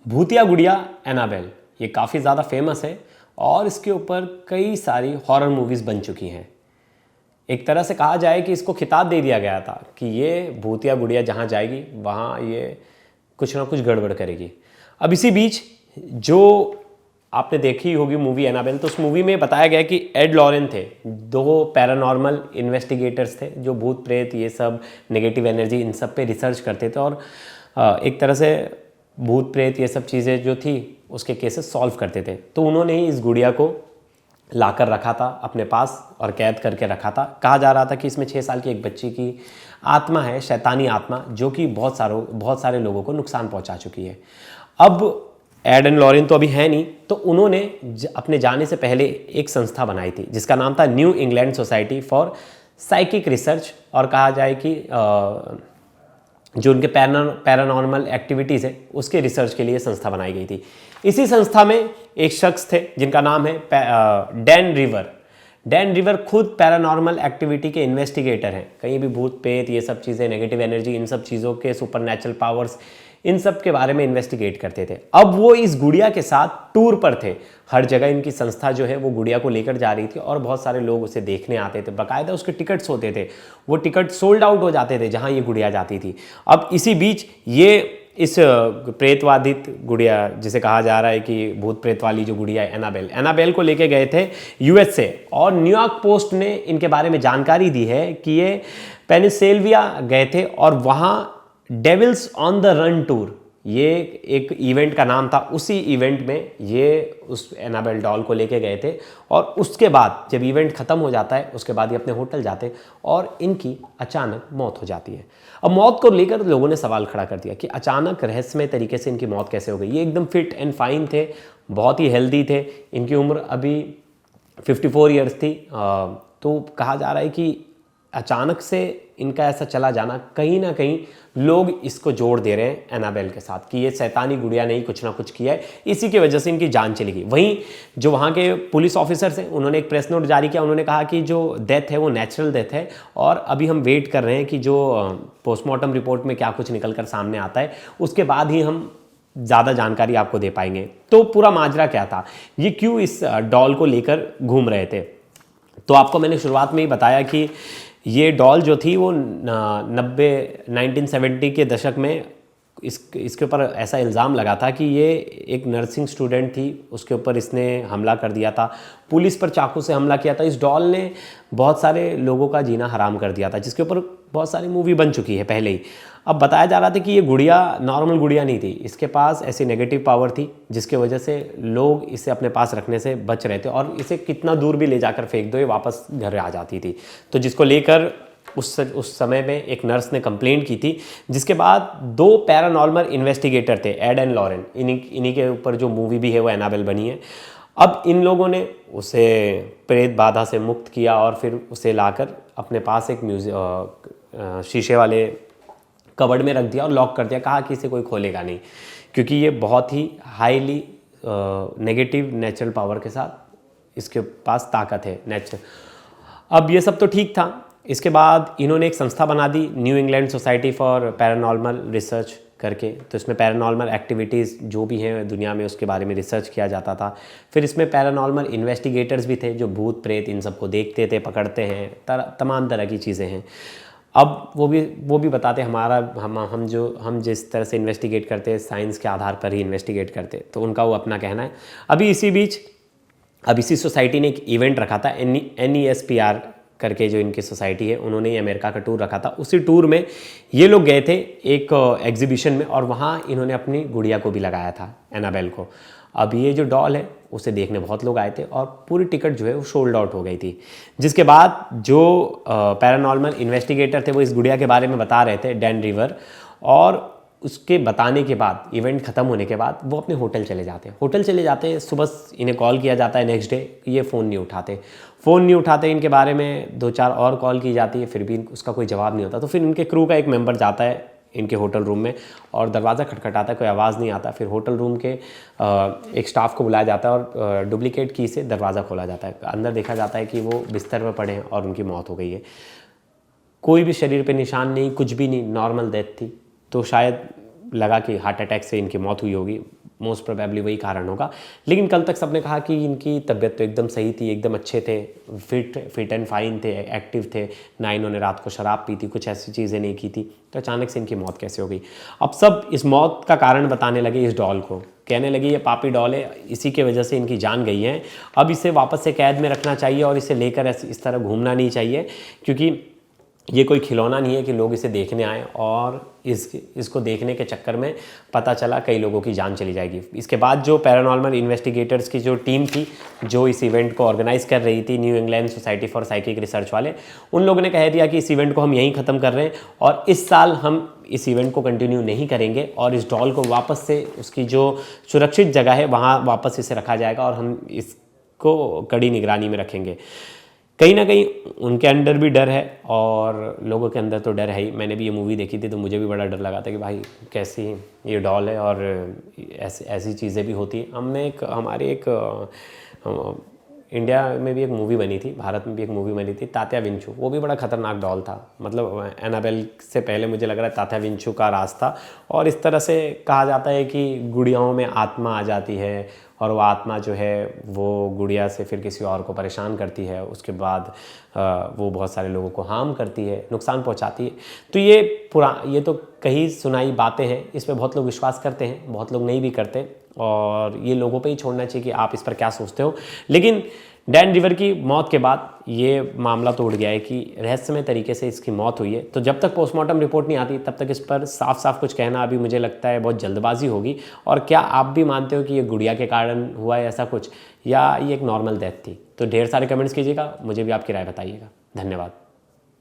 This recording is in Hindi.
भूतिया गुड़िया एनाबेल ये काफ़ी ज़्यादा फेमस है और इसके ऊपर कई सारी हॉरर मूवीज़ बन चुकी हैं। एक तरह से कहा जाए कि इसको खिताब दे दिया गया था कि ये भूतिया गुड़िया जहाँ जाएगी वहाँ ये कुछ ना कुछ गड़बड़ करेगी। अब इसी बीच जो आपने देखी होगी मूवी एनाबेल, तो उस मूवी में बताया गया कि एड लॉरेन थे, दो पैरानॉर्मल इन्वेस्टिगेटर्स थे जो भूत प्रेत ये सब नेगेटिव एनर्जी इन सब पे रिसर्च करते थे और एक तरह से भूत प्रेत ये सब चीज़ें जो थी उसके केसेस सॉल्व करते थे। तो उन्होंने ही इस गुड़िया को लाकर रखा था अपने पास और कैद करके रखा था। कहा जा रहा था कि इसमें 6 साल की एक बच्ची की आत्मा है, शैतानी आत्मा, जो कि बहुत सारे लोगों को नुकसान पहुंचा चुकी है। अब एड एंड लॉरेन तो अभी है नहीं, तो उन्होंने अपने जाने से पहले एक संस्था बनाई थी जिसका नाम था new England society for psychic research, और कहा जाए कि जो उनके पैरानॉर्मल एक्टिविटीज़ है उसके रिसर्च के लिए संस्था बनाई गई थी। इसी संस्था में एक शख्स थे जिनका नाम है डैन रिवर। डैन रिवर खुद पैरानॉर्मल एक्टिविटी के इन्वेस्टिगेटर हैं। कहीं भी भूत प्रेत ये सब चीज़ें, नेगेटिव एनर्जी, इन सब चीज़ों के सुपरनैचुरल पावर्स, इन सब के बारे में इन्वेस्टिगेट करते थे। अब वो इस गुड़िया के साथ टूर पर थे। हर जगह इनकी संस्था जो है वो गुड़िया को लेकर जा रही थी और बहुत सारे लोग उसे देखने आते थे। बाकायदा उसके टिकट्स होते थे, वो टिकट सोल्ड आउट हो जाते थे जहाँ ये गुड़िया जाती थी। अब इसी बीच ये इस प्रेतवादित गुड़िया, जिसे कहा जा रहा है कि भूत प्रेत वाली जो गुड़िया है एनाबेल को लेके गए थे यूएस से, और न्यूयॉर्क पोस्ट ने इनके बारे में जानकारी दी है कि ये पेनिसिल्विया गए थे और वहाँ Devils On The Run tour, ये एक इवेंट का नाम था, उसी इवेंट में ये उस एनाबेल डॉल को लेके गए थे। और उसके बाद जब इवेंट ख़त्म हो जाता है उसके बाद ये अपने होटल जाते और इनकी अचानक मौत हो जाती है। अब मौत को लेकर लोगों ने सवाल खड़ा कर दिया कि अचानक रहस्यमय तरीके से इनकी मौत कैसे हो गई। ये एकदम फिट एंड फाइन थे, बहुत ही हेल्दी थे, इनकी उम्र अभी 54 ईयर्स थी। तो कहा जा रहा है कि अचानक से इनका ऐसा चला जाना, कहीं ना कहीं लोग इसको जोड़ दे रहे हैं एनाबेल के साथ कि ये शैतानी गुड़िया ने ही कुछ ना कुछ किया है, इसी की वजह से इनकी जान चली गई। वहीं जो वहाँ के पुलिस ऑफिसर्स हैं उन्होंने एक प्रेस नोट जारी किया। उन्होंने कहा कि जो डेथ है वो नेचुरल डेथ है और अभी हम वेट कर रहे हैं कि जो पोस्टमार्टम रिपोर्ट में क्या कुछ निकल कर सामने आता है, उसके बाद ही हम ज़्यादा जानकारी आपको दे पाएंगे। तो पूरा माजरा क्या था, ये क्यों इस डॉल को लेकर घूम रहे थे, तो आपको मैंने शुरुआत में ही बताया कि ये डॉल जो थी वो 1970 के दशक में इसके ऊपर ऐसा इल्ज़ाम लगा था कि ये एक नर्सिंग स्टूडेंट थी, उसके ऊपर इसने हमला कर दिया था, पुलिस पर चाकू से हमला किया था। इस डॉल ने बहुत सारे लोगों का जीना हराम कर दिया था, जिसके ऊपर बहुत सारी मूवी बन चुकी है पहले ही। अब बताया जा रहा था कि ये गुड़िया नॉर्मल गुड़िया नहीं थी, इसके पास ऐसी नेगेटिव पावर थी जिसके वजह से लोग इसे अपने पास रखने से बच रहे थे और इसे कितना दूर भी ले जाकर फेंक दो ये वापस घर आ जाती थी। तो जिसको लेकर उस समय में एक नर्स ने कंप्लेंट की थी, जिसके बाद 2 पैरानॉर्मल इन्वेस्टिगेटर थे, एड एंड लॉरेन, इन्हीं के ऊपर जो मूवी भी है वो एनाबेल बनी है। अब इन लोगों ने उसे प्रेत बाधा से मुक्त किया और फिर उसे लाकर अपने पास एक शीशे वाले कबर्ड में रख दिया और लॉक कर दिया। कहा कि इसे कोई खोलेगा नहीं, क्योंकि ये बहुत ही हाईली नेगेटिव नेचुरल पावर के साथ इसके पास ताकत है नेचुरल। अब ये सब तो ठीक था। इसके बाद इन्होंने एक संस्था बना दी, new England society for paranormal research करके। तो इसमें पैरानॉर्मल एक्टिविटीज़ जो भी हैं दुनिया में उसके बारे में रिसर्च किया जाता था। फिर इसमें पैरानॉर्मल इन्वेस्टिगेटर्स भी थे जो भूत प्रेत इन सबको देखते थे, पकड़ते हैं, तमाम तरह की चीज़ें हैं। अब वो भी बताते हम जिस तरह से इन्वेस्टिगेट करते हैं साइंस के आधार पर ही इन्वेस्टिगेट करते, तो उनका वो अपना कहना है। अभी इसी सोसाइटी ने एक इवेंट रखा था, NESPR करके जो इनकी सोसाइटी है, उन्होंने अमेरिका का टूर रखा था। उसी टूर में ये लोग गए थे एक एग्जीबिशन में और वहाँ इन्होंने अपनी गुड़िया को भी लगाया था, एनाबेल को। अब ये जो डॉल है उसे देखने बहुत लोग आए थे और पूरी टिकट जो है वो सोल्ड आउट हो गई थी। जिसके बाद जो पैरानॉर्मल इन्वेस्टिगेटर थे वो इस गुड़िया के बारे में बता रहे थे, डैन रिवर, और उसके बताने के बाद, इवेंट ख़त्म होने के बाद वो अपने होटल चले जाते। सुबह इन्हें कॉल किया जाता है नेक्स्ट डे, ये फ़ोन नहीं उठाते। इनके बारे में 2-4 और कॉल की जाती है, फिर भी उसका कोई जवाब नहीं होता। तो फिर इनके क्रू का एक मेंबर जाता है इनके होटल रूम में और दरवाज़ा खटखटाता है, कोई आवाज़ नहीं आता। फिर होटल रूम के एक स्टाफ को बुलाया जाता है और डुप्लीकेट की से दरवाज़ा खोला जाता है। अंदर देखा जाता है कि वो बिस्तर पर पड़े हैं और उनकी मौत हो गई है। कोई भी शरीर पे निशान नहीं, कुछ भी नहीं, नॉर्मल डेथ थी। तो शायद लगा कि हार्ट अटैक से इनकी मौत हुई होगी। मोस्ट प्रोबेबली वही कारण होगा। लेकिन कल तक सबने कहा कि इनकी तबीयत तो एकदम सही थी, एकदम अच्छे थे, फिट एंड फाइन थे, एक्टिव थे, ना इन्होंने रात को शराब पी थी, कुछ ऐसी चीज़ें नहीं की थी। तो अचानक से इनकी मौत कैसे हो गई? अब सब इस मौत का कारण बताने लगे इस डॉल को, कहने लगे ये पापी डॉल है, इसी के वजह से इनकी जान गई है, अब इसे वापस से कैद में रखना चाहिए और इसे लेकर इस तरह घूमना नहीं चाहिए, क्योंकि ये कोई खिलौना नहीं है कि लोग इसे देखने आए और इसको देखने के चक्कर में पता चला कई लोगों की जान चली जाएगी। इसके बाद जो पैरानॉर्मल इन्वेस्टिगेटर्स की जो टीम थी जो इस इवेंट को ऑर्गेनाइज कर रही थी, new England society for psychic research वाले, उन लोगों ने कह दिया कि इस इवेंट को हम यहीं ख़त्म कर रहे हैं और इस साल हम इस इवेंट को कंटिन्यू नहीं करेंगे और इस डॉल को वापस से उसकी जो सुरक्षित जगह है वहाँ वापस इसे रखा जाएगा और हम इसको कड़ी निगरानी में रखेंगे। कहीं ना कहीं उनके अंदर भी डर है और लोगों के अंदर तो डर है ही। मैंने भी ये मूवी देखी थी तो मुझे भी बड़ा डर लगा था कि भाई कैसी ये डॉल है और ऐसी चीज़ें भी होती हैं। हमारे एक इंडिया में भी एक मूवी बनी थी, भारत में भी एक मूवी बनी थी तात्या विंचू, वो भी बड़ा खतरनाक डॉल था। मतलब एनाबेल से पहले मुझे लग रहा है तात्या विंचू का राज था। और इस तरह से कहा जाता है कि गुड़ियाओं में आत्मा आ जाती है और वो आत्मा जो है वो गुड़िया से फिर किसी और को परेशान करती है, उसके बाद वो बहुत सारे लोगों को हार्म करती है, नुकसान पहुंचाती है। तो ये तो कहीं सुनाई बातें हैं, इस पर बहुत लोग विश्वास करते हैं, बहुत लोग नहीं भी करते और ये लोगों पे ही छोड़ना चाहिए कि आप इस पर क्या सोचते हो। लेकिन डैन रिवर की मौत के बाद ये मामला तो उठ गया है कि रहस्यमय तरीके से इसकी मौत हुई है। तो जब तक पोस्टमार्टम रिपोर्ट नहीं आती तब तक इस पर साफ साफ कुछ कहना अभी मुझे लगता है बहुत जल्दबाजी होगी। और क्या आप भी मानते हो कि ये गुड़िया के कारण हुआ है ऐसा कुछ, या ये एक नॉर्मल डेथ थी? तो ढेर सारे कमेंट्स कीजिएगा, मुझे भी आपकी राय बताइएगा। धन्यवाद।